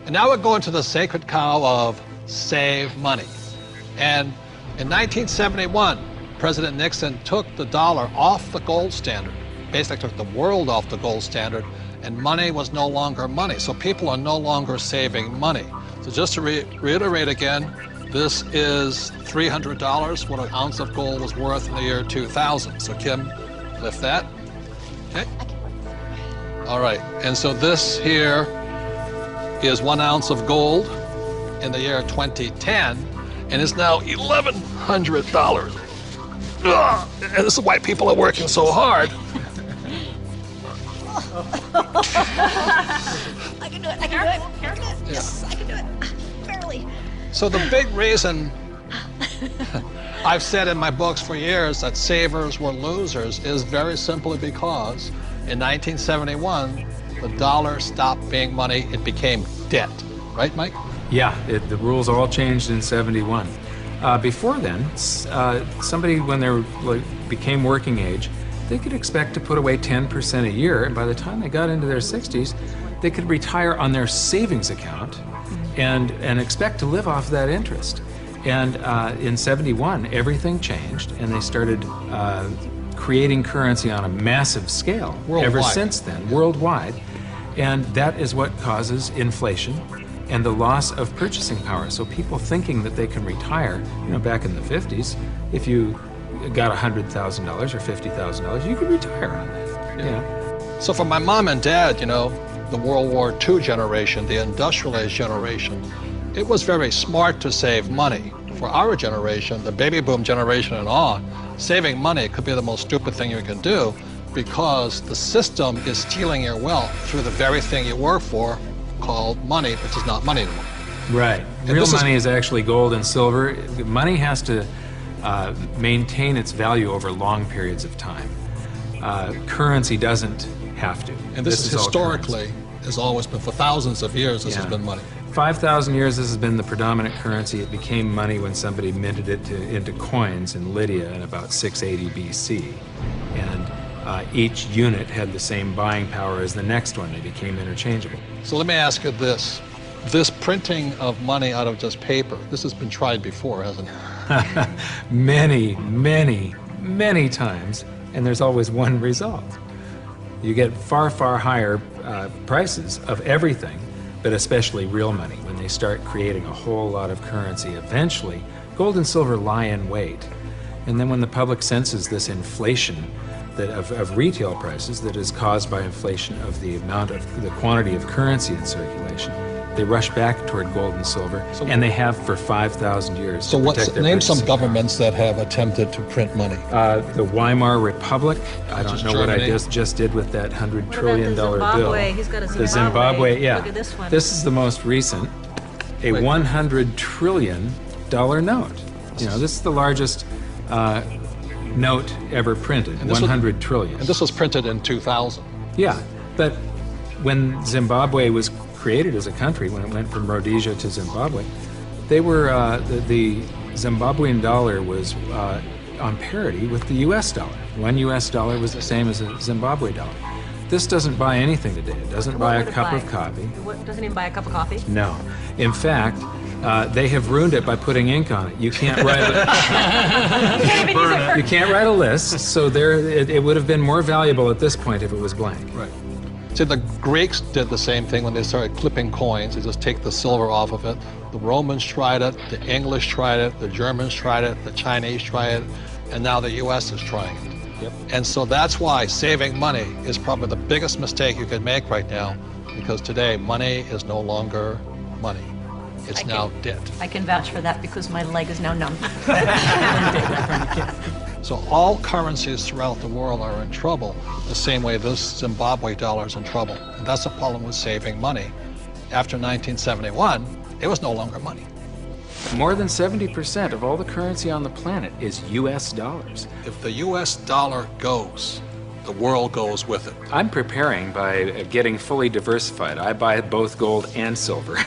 And now we're going to the sacred cow of save money. And in 1971, President Nixon took the dollar off the gold standard, basically took the world off the gold standard, and money was no longer money. So people are no longer saving money. So just to reiterate again, this is $300, what an ounce of gold was worth in the year 2000. So Kim, lift that. Okay. All right, and so this here is 1 ounce of gold in the year 2010, and it's now $1,100. Ugh, and this is why people are working so hard. I can do it, I can do it. Yes, I can do it. Barely. So the big reason I've said in my books for years that savers were losers is very simply because in 1971, the dollar stopped being money, it became debt. Right, Mike? Yeah, the rules all changed in '71. Before then, somebody, when they became working age, they could expect to put away 10% a year, and by the time they got into their 60s, they could retire on their savings account and expect to live off that interest. And in '71, everything changed, and they started creating currency on a massive scale. Worldwide. Ever since then, worldwide. And that is what causes inflation and the loss of purchasing power. So people thinking that they can retire, you know, back in the 50s, if you got $100,000 or $50,000, you could retire on that. Yeah. So for my mom and dad, you know, the World War II generation, the industrial age generation, it was very smart to save money. For our generation, the baby boom generation and on, saving money could be the most stupid thing you can do because the system is stealing your wealth through the very thing you work for, called money, which is not money anymore. Right. Real money is actually gold and silver. Money has to maintain its value over long periods of time. Currency doesn't have to. And this is historically, has always been, for thousands of years, this has been money. 5,000 years this has been the predominant currency. It became money when somebody minted it into coins in Lydia in about 680 BC. And each unit had the same buying power as the next one. They became interchangeable. So let me ask you this. This printing of money out of just paper, this has been tried before, hasn't it? Many, many, many times, and there's always one result. You get far, far higher prices of everything, but especially real money. When they start creating a whole lot of currency, eventually gold and silver lie in wait. And then when the public senses this inflation of retail prices that is caused by inflation of the quantity of currency in circulation, they rush back toward gold and silver, and they have for 5,000 years. So name some governments that have attempted to print money. The Weimar Republic. I don't know what I just did with that $100 trillion bill. He's got a Zimbabwe. The Zimbabwe, yeah. Look at this one. This is the most recent, a $100 trillion note. You know, this is the largest note ever printed, 100 trillion. And this was printed in 2000. Yeah, but when Zimbabwe was created as a country, when it went from Rhodesia to Zimbabwe, they were, the Zimbabwean dollar was on parity with the US dollar. One US dollar was the same as a Zimbabwe dollar. This doesn't buy anything today. It doesn't buy a cup of coffee. Doesn't even buy a cup of coffee? No. In fact, they have ruined it by putting ink on it. You can't write you can't write a list, so it would have been more valuable at this point if it was blank. Right. See, the Greeks did the same thing when they started clipping coins. They just take the silver off of it. The Romans tried it, the English tried it, the Germans tried it, the Chinese tried it, and now the US is trying it. Yep. And so that's why saving money is probably the biggest mistake you could make right now, because today money is no longer money. It's now debt. I can vouch for that because my leg is now numb. So all currencies throughout the world are in trouble, the same way this Zimbabwe dollar is in trouble. And that's the problem with saving money. After 1971, it was no longer money. More than 70% of all the currency on the planet is US dollars. If the US dollar goes, the world goes with it. I'm preparing by getting fully diversified. I buy both gold and silver.